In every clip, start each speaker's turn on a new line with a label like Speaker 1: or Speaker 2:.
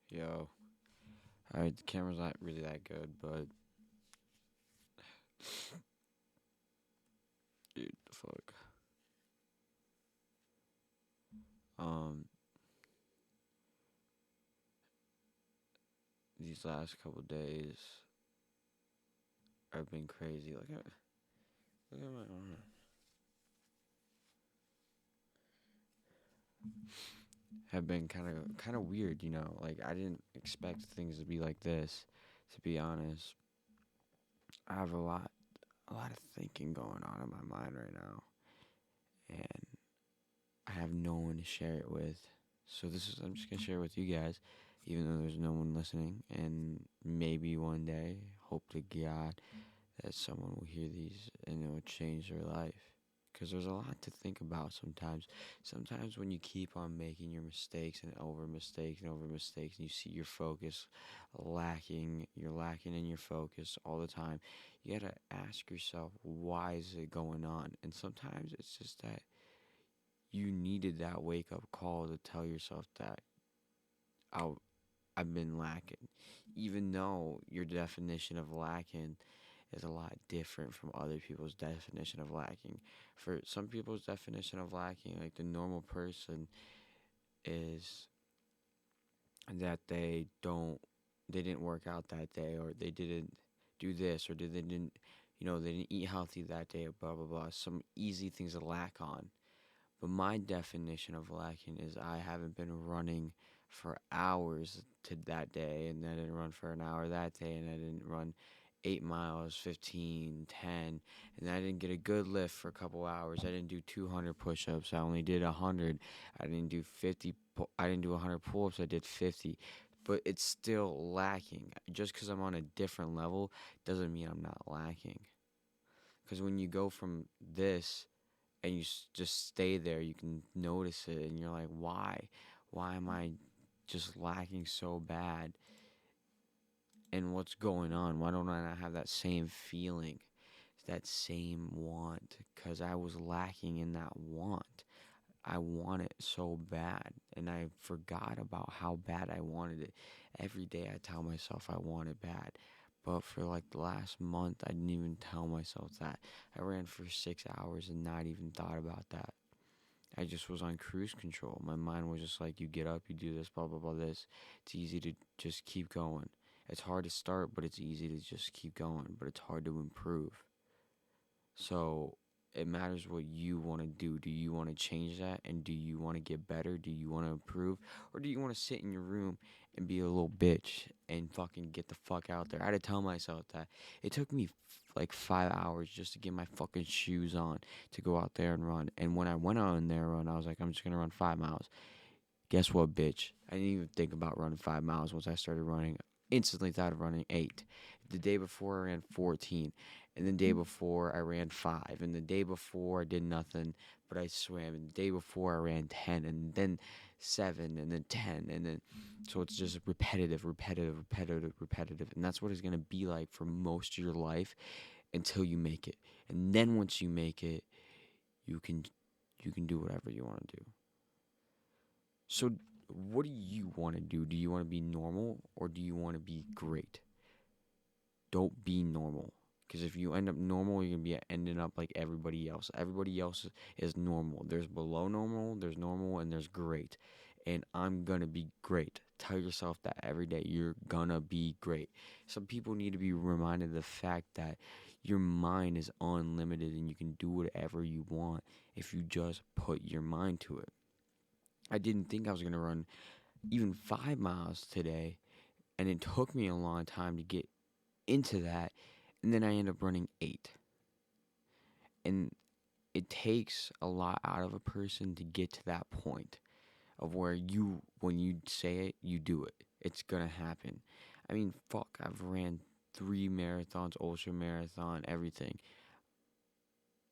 Speaker 1: Yo, alright, the camera's not really that good, but dude, fuck. Um, these last couple days have been crazy. Look at my arm. Have been kind of weird, you know. Like I didn't expect things to be like this. To be honest, I have a lot of thinking going on in my mind right now, and I have no one to share it with. So I'm just gonna share it with you guys, even though there's no one listening. And maybe one day, hope to God that someone will hear these and it will change their life. Because there's a lot to think about sometimes. Sometimes when you keep on making your mistakes and over mistakes, and you see your focus lacking, you're lacking in your focus all the time, you gotta ask yourself, why is it going on? And sometimes it's just that you needed that wake up call to tell yourself that I'll, I've been lacking. Even though your definition of lacking is a lot different from other people's definition of lacking. For some people's definition of lacking, like the normal person, is that they didn't work out that day, or they didn't do this, or they didn't, they didn't eat healthy that day, or blah blah blah. Some easy things to lack on. But my definition of lacking is I haven't been running for hours to that day, and I didn't run for an hour that day, and I didn't run 8 miles, 15, 10, and I didn't get a good lift for a couple hours. I didn't do 200 push ups, I only did 100. I didn't do 50, I didn't do 100 pull ups, I did 50. But it's still lacking. Just because I'm on a different level doesn't mean I'm not lacking. Because when you go from this and you just stay there, you can notice it, and you're like, why? Why am I just lacking so bad? And what's going on? Why don't I not have that same feeling, that same want? Because I was lacking in that want. I want it so bad, and I forgot about how bad I wanted it. Every day I tell myself I want it bad. But for like the last month, I didn't even tell myself that. I ran for 6 hours and not even thought about that. I just was on cruise control. My mind was just like, you get up, you do this, blah, blah, blah, this. It's easy to just keep going. It's hard to start, but it's easy to just keep going, but it's hard to improve. So it matters what you want to do. Do you want to change that? And do you want to get better? Do you want to improve? Or do you want to sit in your room and be a little bitch and fucking get the fuck out there? I had to tell myself that. It took me like 5 hours just to get my fucking shoes on to go out there and run. And when I went out in there and run, I was like, I'm just going to run 5 miles. Guess what, bitch? I didn't even think about running 5 miles once I started running. Instantly thought of running 8. The day before I ran 14. And the day before I ran 5. And the day before I did nothing, but I swam. And the day before I ran 10. And then 7. And then 10. And then, so it's just repetitive, repetitive, repetitive, repetitive. And that's what it's going to be like for most of your life until you make it. And then once you make it, you can you can do whatever you want to do. So, what do you want to do? Do you want to be normal or do you want to be great? Don't be normal. Because if you end up normal, you're going to be ending up like everybody else. Everybody else is normal. There's below normal, and there's great. And I'm going to be great. Tell yourself that every day. You're going to be great. Some people need to be reminded of the fact that your mind is unlimited and you can do whatever you want if you just put your mind to it. I didn't think I was going to run even 5 miles today, and it took me a long time to get into that, and then I end up running 8. And it takes a lot out of a person to get to that point of where when you say it, you do it. It's gonna happen. I mean, fuck, I've ran 3 marathons, ultra marathon, everything.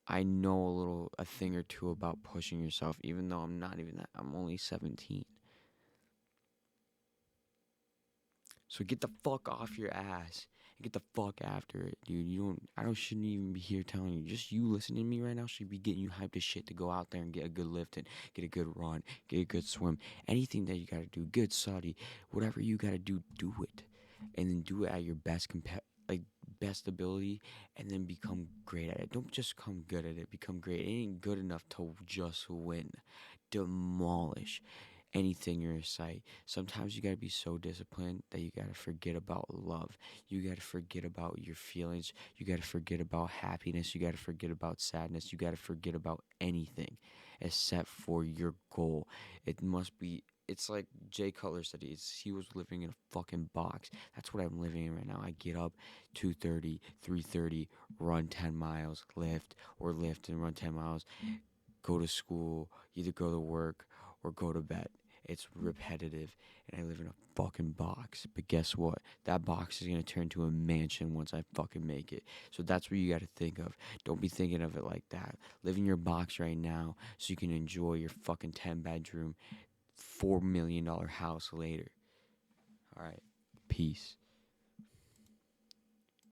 Speaker 1: I know a thing or two about pushing yourself, even though I'm not even that. I'm only 17. So get the fuck off your ass Get the fuck after it, dude. Shouldn't even be here telling you. Just you listening to me right now should be getting you hyped as shit to go out there and get a good lift in, get a good run, get a good swim. Anything that you gotta do, good study, whatever you gotta do, do it. And then do it at your best ability, and then become great at it. Don't just become good at it, become great. It ain't good enough to just win. Demolish anything in your sight. Sometimes you gotta be so disciplined that you gotta forget about love. You gotta forget about your feelings. You gotta forget about happiness. You gotta forget about sadness. You gotta forget about anything except for your goal. It must be. It's like Jay Cutler said. He was living in a fucking box. That's what I'm living in right now. I get up 2:30, 3:30, run 10 miles, lift and run 10 miles, go to school, either go to work or go to bed. It's repetitive, and I live in a fucking box. But guess what? That box is gonna turn to a mansion once I fucking make it. So that's what you gotta think of. Don't be thinking of it like that. Live in your box right now so you can enjoy your fucking 10-bedroom, $4 million house later. All right, peace.